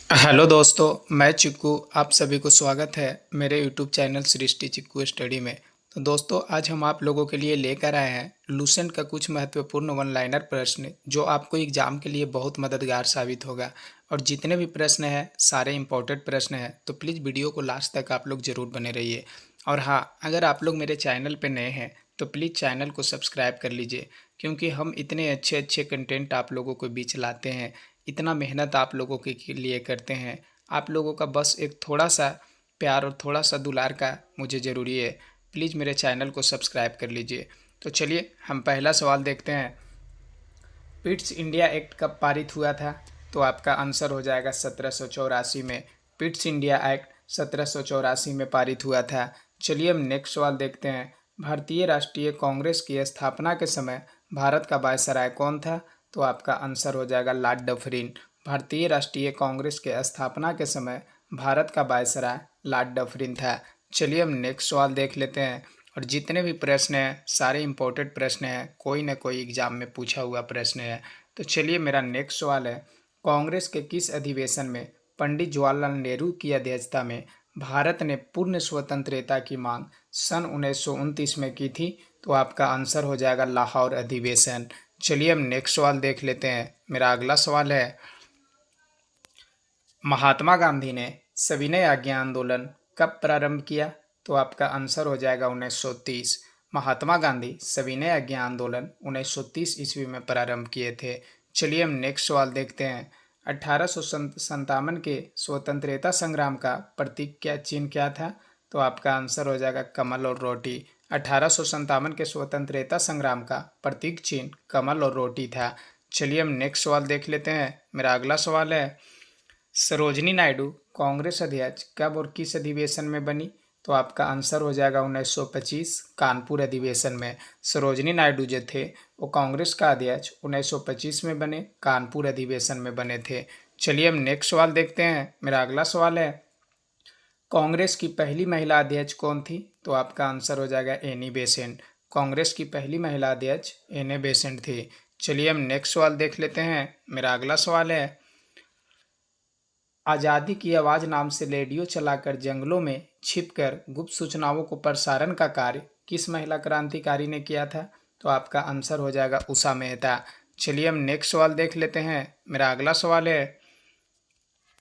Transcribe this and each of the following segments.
Hello दोस्तों, मैं चिक्कू। आप सभी को स्वागत है मेरे यूट्यूब चैनल सृष्टि चिक्कू स्टडी में। तो दोस्तों, आज हम आप लोगों के लिए लेकर आए हैं लुसेंट का कुछ महत्वपूर्ण वन लाइनर प्रश्न जो आपको एग्जाम के लिए बहुत मददगार साबित होगा। और जितने भी प्रश्न हैं सारे इंपॉर्टेंट प्रश्न हैं, तो प्लीज़ वीडियो को लास्ट तक आप लोग ज़रूर बने रहिए। और हाँ, अगर आप लोग मेरे चैनल पर नए हैं तो प्लीज़ चैनल को सब्सक्राइब कर लीजिए, क्योंकि हम इतने अच्छे अच्छे कंटेंट आप लोगों को बीच लाते हैं। इतना मेहनत आप लोगों के लिए करते हैं। आप लोगों का बस एक थोड़ा सा प्यार और थोड़ा सा दुलार का मुझे ज़रूरी है। प्लीज़ मेरे चैनल को सब्सक्राइब कर लीजिए। तो चलिए हम पहला सवाल देखते हैं। पिट्स इंडिया एक्ट कब पारित हुआ था? तो आपका आंसर हो जाएगा 1784 में। पिट्स इंडिया एक्ट 1784 में पारित हुआ था। चलिए हम नेक्स्ट सवाल देखते हैं। भारतीय राष्ट्रीय कांग्रेस की स्थापना के समय भारत का वायसराय कौन था? तो आपका आंसर हो जाएगा लॉर्ड डफरिन। भारतीय राष्ट्रीय कांग्रेस के स्थापना के समय भारत का वायसराय लॉर्ड डफरिन था। चलिए हम नेक्स्ट सवाल देख लेते हैं। और जितने भी प्रश्न हैं सारे इंपॉर्टेंट प्रश्न हैं, कोई ना कोई एग्जाम में पूछा हुआ प्रश्न है। तो चलिए मेरा नेक्स्ट सवाल है, कांग्रेस के किस अधिवेशन में पंडित जवाहरलाल नेहरू की अध्यक्षता में भारत ने पूर्ण स्वतंत्रता की मांग सन 1929 में की थी? तो आपका आंसर हो जाएगा लाहौर अधिवेशन। चलिए हम नेक्स्ट सवाल देख लेते हैं। मेरा अगला सवाल है, महात्मा गांधी ने सविनय आज्ञा आंदोलन कब प्रारंभ किया? तो आपका आंसर हो जाएगा 1930। महात्मा गांधी सविनय आज्ञा आंदोलन 1930 ईस्वी में प्रारंभ किए थे। चलिए हम नेक्स्ट सवाल देखते हैं। 1857 के स्वतंत्रता संग्राम का प्रतीक क्या चिन्ह क्या था? तो आपका आंसर हो जाएगा कमल और रोटी। 1857 के स्वतंत्रता संग्राम का प्रतीक चिन्ह कमल और रोटी था। चलिए हम नेक्स्ट सवाल देख लेते हैं। मेरा अगला सवाल है, सरोजनी नायडू कांग्रेस अध्यक्ष कब और किस अधिवेशन में बनी? तो आपका आंसर हो जाएगा 1925 कानपुर अधिवेशन में। सरोजनी नायडू जो थे वो कांग्रेस का अध्यक्ष 1925 में बने, कानपुर अधिवेशन में बने थे। चलिए हम नेक्स्ट सवाल देखते हैं। मेरा अगला सवाल है, कांग्रेस की पहली महिला अध्यक्ष कौन थी? तो आपका आंसर हो जाएगा एनी बेसेंट। कांग्रेस की पहली महिला अध्यक्ष एनी बेसेंट थी। चलिए हम नेक्स्ट सवाल देख लेते हैं। मेरा अगला सवाल है, आज़ादी की आवाज़ नाम से रेडियो चलाकर जंगलों में छिपकर गुप्त सूचनाओं को प्रसारण का कार्य किस महिला क्रांतिकारी ने किया था? तो आपका आंसर हो जाएगा उषा मेहता। चलिए हम नेक्स्ट सवाल देख लेते हैं। मेरा अगला सवाल है,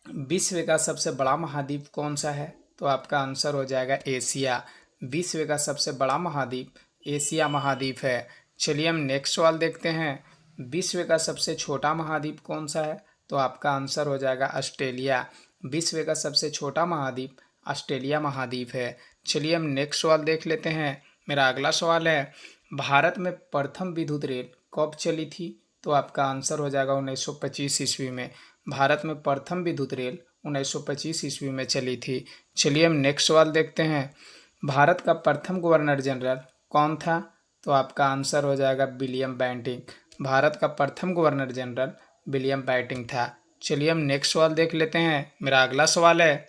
विश्व का सबसे बड़ा महाद्वीप कौन सा है? तो आपका आंसर हो जाएगा एशिया। विश्व का सबसे बड़ा महाद्वीप एशिया महाद्वीप है। चलिए हम नेक्स्ट सवाल देखते हैं। विश्व का सबसे छोटा महाद्वीप कौन सा है? तो आपका आंसर हो जाएगा ऑस्ट्रेलिया। विश्व का सबसे छोटा महाद्वीप ऑस्ट्रेलिया महाद्वीप है। चलिए हम नेक्स्ट सवाल देख लेते हैं। मेरा अगला सवाल है, भारत में प्रथम विद्युत रेल कब चली थी? तो आपका आंसर हो जाएगा 1925 ईस्वी में। भारत में प्रथम विद्युत रेल 1925 ईस्वी में चली थी। चलिए हम नेक्स्ट सवाल देखते हैं। भारत का प्रथम गवर्नर जनरल कौन था? तो आपका आंसर हो जाएगा विलियम बेंटिंक। भारत का प्रथम गवर्नर जनरल विलियम बेंटिंक था। चलिए हम नेक्स्ट सवाल देख लेते हैं। मेरा अगला सवाल है,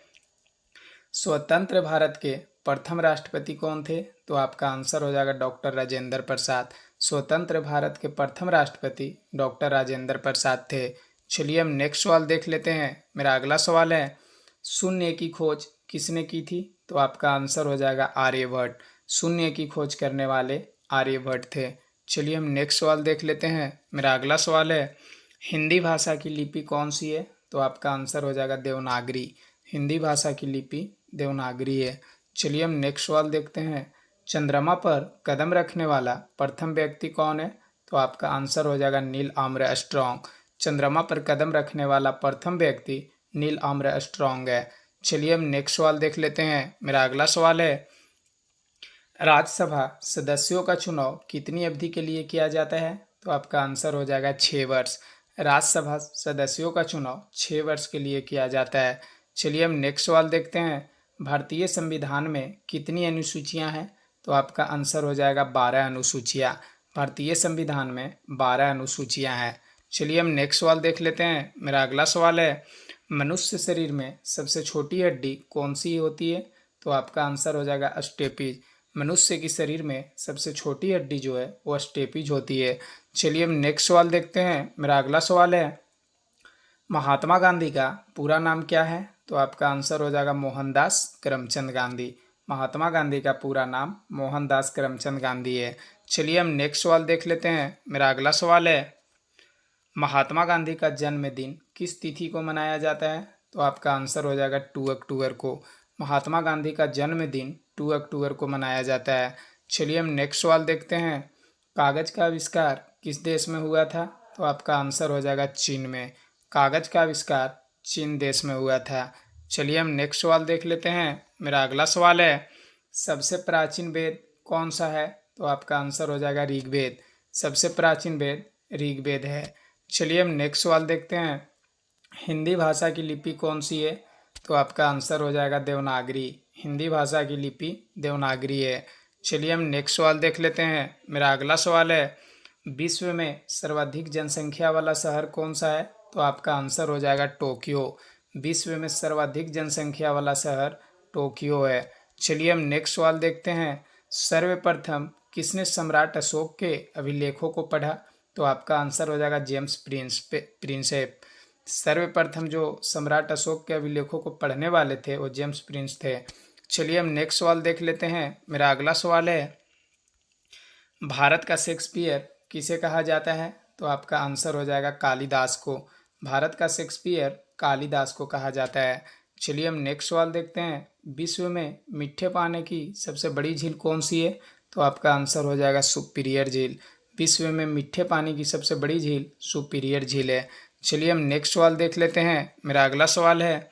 स्वतंत्र भारत के प्रथम राष्ट्रपति कौन थे? तो आपका आंसर हो जाएगा डॉक्टर राजेंद्र प्रसाद। स्वतंत्र भारत के प्रथम राष्ट्रपति डॉक्टर राजेंद्र प्रसाद थे। चलिए हम नेक्स्ट सवाल देख लेते हैं। मेरा अगला सवाल है, शून्य की खोज किसने की थी? तो आपका आंसर हो जाएगा आर्यभट्ट। शून्य की खोज करने वाले आर्यभट्ट थे। चलिए हम नेक्स्ट सवाल देख लेते हैं। मेरा अगला सवाल है, हिंदी भाषा की लिपि कौन सी है? तो आपका आंसर हो जाएगा देवनागरी। हिंदी भाषा की लिपि देवनागरी है। चलिए हम नेक्स्ट सवाल देखते हैं। चंद्रमा पर कदम रखने वाला प्रथम व्यक्ति कौन है? तो आपका आंसर हो जाएगा नील आर्मस्ट्रॉन्ग। चंद्रमा पर कदम रखने वाला प्रथम व्यक्ति नील आर्मस्ट्रॉन्ग है। चलिए हम नेक्स्ट सवाल देख लेते हैं। मेरा अगला सवाल है, राज्यसभा सदस्यों का चुनाव कितनी अवधि के लिए किया जाता है? तो आपका आंसर हो जाएगा 6 वर्ष। राज्यसभा सदस्यों का चुनाव 6 वर्ष के लिए किया जाता है। चलिए हम नेक्स्ट सवाल देखते हैं। भारतीय संविधान में कितनी अनुसूचियां हैं? तो आपका आंसर हो जाएगा 12 अनुसूचियां। भारतीय संविधान में 12 अनुसूचियां हैं। चलिए हम नेक्स्ट सवाल देख लेते हैं। मेरा अगला सवाल है, मनुष्य शरीर में सबसे छोटी हड्डी कौन सी होती है? तो आपका आंसर हो जाएगा स्टेपीज। मनुष्य के शरीर में सबसे छोटी हड्डी जो है वो स्टेपीज होती है। चलिए हम नेक्स्ट सवाल देखते हैं। मेरा अगला सवाल है, महात्मा गांधी का पूरा नाम क्या है? तो आपका आंसर हो जाएगा मोहनदास करमचंद गांधी। महात्मा गांधी का पूरा नाम मोहनदास करमचंद गांधी है। चलिए हम नेक्स्ट सवाल देख लेते हैं। मेरा अगला सवाल है, महात्मा गांधी का जन्मदिन किस तिथि को मनाया जाता है? तो आपका आंसर हो जाएगा 2 अक्टूबर को। महात्मा गांधी का जन्मदिन 2 अक्टूबर को मनाया जाता है। चलिए हम नेक्स्ट सवाल देखते हैं। कागज का आविष्कार किस देश में हुआ था? तो आपका आंसर हो जाएगा चीन में। कागज का आविष्कार चीन देश में हुआ था। चलिए हम नेक्स्ट सवाल देख लेते हैं। मेरा अगला सवाल है, सबसे प्राचीन वेद कौन सा है? तो आपका आंसर हो जाएगा ऋग्वेद। सबसे प्राचीन वेद ऋग्वेद है। चलिए हम नेक्स्ट सवाल देखते हैं। हिंदी भाषा की लिपि कौन सी है? तो आपका आंसर हो जाएगा देवनागरी। हिंदी भाषा की लिपि देवनागरी है। चलिए हम नेक्स्ट सवाल देख लेते हैं। मेरा अगला सवाल है, विश्व में सर्वाधिक जनसंख्या वाला शहर कौन सा है? तो आपका आंसर हो जाएगा टोक्यो। विश्व में सर्वाधिक जनसंख्या वाला शहर टोक्यो है। चलिए हम नेक्स्ट सवाल देखते हैं। सर्वप्रथम किसने सम्राट अशोक के अभिलेखों को पढ़ा? तो आपका आंसर हो जाएगा जेम्स प्रिंसेप। सर्वप्रथम जो सम्राट अशोक के अभिलेखों को पढ़ने वाले थे वो जेम्स प्रिंस थे। चलिए हम नेक्स्ट सवाल देख लेते हैं। मेरा अगला सवाल है, भारत का शेक्सपियर किसे कहा जाता है? तो आपका आंसर हो जाएगा कालिदास को। भारत का शेक्सपियर कालिदास को कहा जाता है। चलिए हम नेक्स्ट सवाल देखते हैं। विश्व में मीठे पानी की सबसे बड़ी झील कौन सी है? तो आपका आंसर हो जाएगा सुपीरियर झील। विश्व में मीठे पानी की सबसे बड़ी झील सुपीरियर झील है। चलिए हम नेक्स्ट सवाल देख लेते हैं। मेरा अगला सवाल है,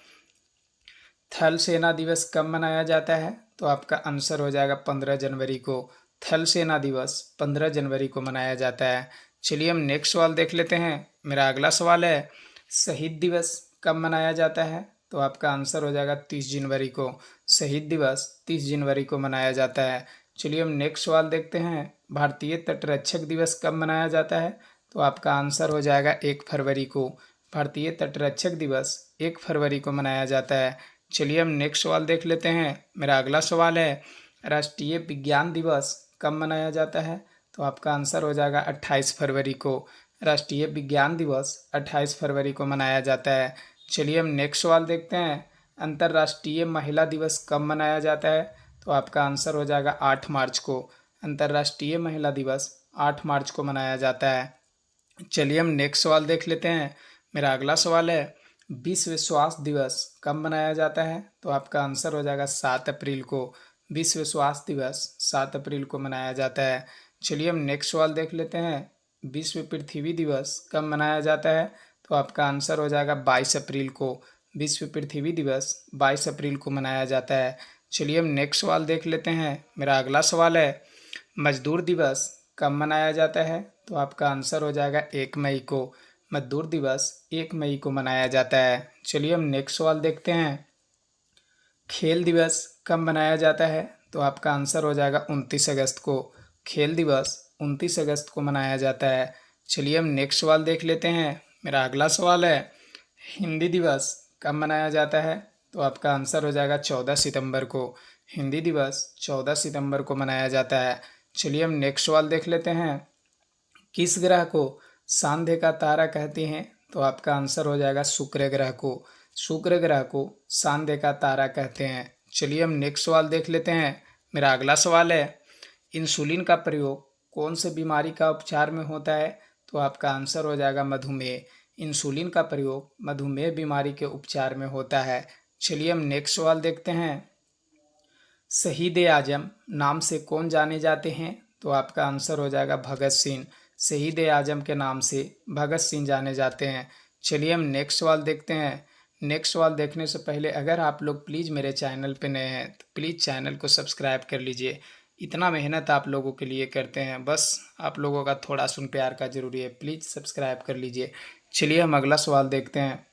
थल सेना दिवस कब मनाया जाता है? तो आपका आंसर हो जाएगा 15 जनवरी को। थल सेना दिवस 15 जनवरी को मनाया जाता है। चलिए हम नेक्स्ट सवाल देख लेते हैं। मेरा अगला सवाल है, शहीद दिवस कब मनाया जाता है? तो आपका आंसर हो जाएगा 30 जनवरी को। शहीद दिवस 30 जनवरी को मनाया जाता है। चलिए हम नेक्स्ट सवाल देखते हैं। भारतीय तटरक्षक दिवस कब मनाया जाता है? तो आपका आंसर हो जाएगा 1 फरवरी को। भारतीय तटरक्षक दिवस 1 फरवरी को मनाया जाता है। चलिए हम नेक्स्ट सवाल देख लेते हैं। मेरा अगला सवाल है, राष्ट्रीय विज्ञान दिवस कब मनाया जाता है? तो आपका आंसर हो जाएगा 28 फरवरी को। राष्ट्रीय विज्ञान दिवस 28 फरवरी को मनाया जाता है। चलिए हम नेक्स्ट सवाल देखते हैं। अंतर्राष्ट्रीय महिला दिवस कब मनाया जाता है? तो आपका आंसर हो जाएगा 8 मार्च को। अंतर्राष्ट्रीय महिला दिवस 8 मार्च को मनाया जाता है। चलिए हम नेक्स्ट सवाल देख लेते हैं। मेरा अगला सवाल है, विश्व स्वास्थ्य दिवस कब मनाया जाता है? तो आपका आंसर हो जाएगा 7 अप्रैल को। विश्व स्वास्थ्य दिवस 7 अप्रैल को मनाया जाता है। चलिए हम नेक्स्ट सवाल देख लेते हैं। विश्व पृथ्वी दिवस कब मनाया जाता है? तो आपका आंसर हो जाएगा 22 अप्रैल को। विश्व पृथ्वी दिवस 22 अप्रैल को मनाया जाता है। चलिए हम नेक्स्ट सवाल देख लेते हैं। मेरा अगला सवाल है, मजदूर दिवस कब मनाया जाता है? तो आपका आंसर हो जाएगा 1 मई को। मजदूर दिवस 1 मई को मनाया जाता है। चलिए हम नेक्स्ट सवाल देखते हैं। खेल दिवस कब मनाया जाता है? तो आपका आंसर हो जाएगा 29 अगस्त को। खेल दिवस 29 अगस्त को मनाया जाता है। चलिए हम नेक्स्ट सवाल देख लेते हैं। मेरा अगला सवाल है, हिंदी दिवस कब मनाया जाता है? तो आपका आंसर हो जाएगा 14 सितंबर को। हिंदी दिवस 14 सितंबर को मनाया जाता है। चलिए हम नेक्स्ट सवाल देख लेते हैं। किस ग्रह को सांध्य का तारा कहते हैं? तो आपका आंसर हो जाएगा शुक्र ग्रह को। शुक्र ग्रह को सांध्य का तारा कहते हैं। चलिए हम नेक्स्ट सवाल देख लेते हैं। मेरा अगला सवाल है, इंसुलिन का प्रयोग कौन से बीमारी का उपचार में होता है? तो आपका आंसर हो जाएगा मधुमेह। इंसुलिन का प्रयोग मधुमेह बीमारी के उपचार में होता है। चलिए हम नेक्स्ट सवाल देखते हैं। शहीद ए आजम नाम से कौन जाने जाते हैं? तो आपका आंसर हो जाएगा भगत सिंह। शहीद ए आजम के नाम से भगत सिंह जाने जाते हैं। चलिए हम नेक्स्ट सवाल देखते हैं। नेक्स्ट सवाल देखने से पहले अगर आप लोग प्लीज़ मेरे चैनल पे नए हैं तो प्लीज़ चैनल को सब्सक्राइब कर लीजिए। इतना मेहनत आप लोगों के लिए करते हैं, बस आप लोगों का थोड़ा सुन प्यार का ज़रूरी है। प्लीज़ सब्सक्राइब कर लीजिए। चलिए हम अगला सवाल देखते हैं।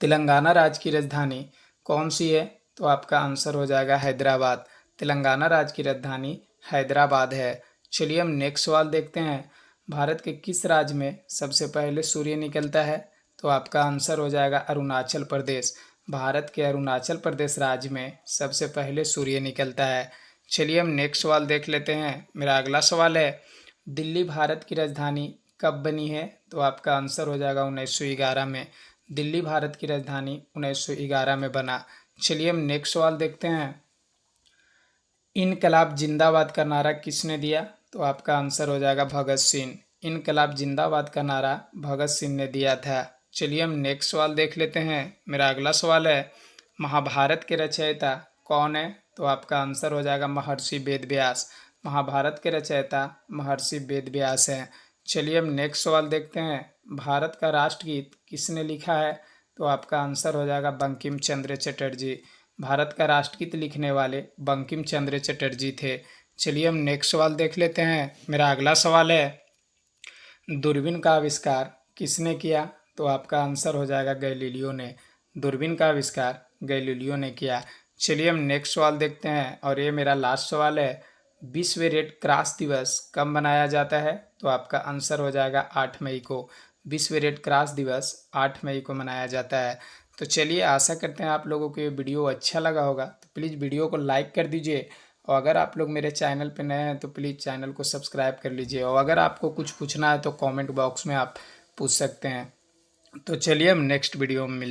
तेलंगाना राज्य की राजधानी कौन सी है? तो आपका आंसर हो जाएगा हैदराबाद। तेलंगाना राज्य की राजधानी हैदराबाद है। चलिए हम नेक्स्ट सवाल देखते हैं। भारत के किस राज्य में सबसे पहले सूर्य निकलता है? तो आपका आंसर हो जाएगा अरुणाचल प्रदेश। भारत के अरुणाचल प्रदेश राज्य में सबसे पहले सूर्य निकलता है। चलिए हम नेक्स्ट सवाल देख लेते हैं। मेरा अगला सवाल है, दिल्ली भारत की राजधानी कब बनी है? तो आपका आंसर हो जाएगा 1911 में। दिल्ली भारत की राजधानी 1911 में बना। चलिए हम नेक्स्ट सवाल देखते हैं। इनकलाब जिंदाबाद का नारा किसने दिया? तो आपका आंसर हो जाएगा भगत सिंह। इनकलाब जिंदाबाद का नारा भगत सिंह ने दिया था। चलिए हम नेक्स्ट सवाल देख लेते हैं। मेरा अगला सवाल है, महाभारत के रचयिता कौन है? तो आपका आंसर हो जाएगा महर्षि वेद व्यास। महाभारत के रचयिता महर्षि वेद व्यास हैं। चलिए हम नेक्स्ट सवाल देखते हैं। भारत का राष्ट्रगीत किसने लिखा है? तो आपका आंसर हो जाएगा बंकिम चंद्र चटर्जी। भारत का राष्ट्रगीत लिखने वाले बंकिम चंद्र चटर्जी थे। चलिए हम नेक्स्ट सवाल देख लेते हैं। मेरा अगला सवाल है, दूरबीन का आविष्कार किसने किया? तो आपका आंसर हो जाएगा गैलीलियो ने। दूरबीन का आविष्कार गैलीलियो ने किया। चलिए हम नेक्स्ट सवाल देखते हैं और ये मेरा लास्ट सवाल है, विश्व रेड क्रॉस दिवस कब मनाया जाता है? तो आपका आंसर हो जाएगा 8 मई को। विश्व रेड क्रॉस दिवस 8 मई को मनाया जाता है। तो चलिए आशा करते हैं आप लोगों को ये वीडियो अच्छा लगा होगा, तो प्लीज़ वीडियो को लाइक कर दीजिए और अगर आप लोग मेरे चैनल पर नए हैं तो प्लीज़ चैनल को सब्सक्राइब कर लीजिए और अगर आपको कुछ पूछना है तो कमेंट बॉक्स में आप पूछ सकते हैं। तो चलिए हम नेक्स्ट वीडियो में मिलते हैं।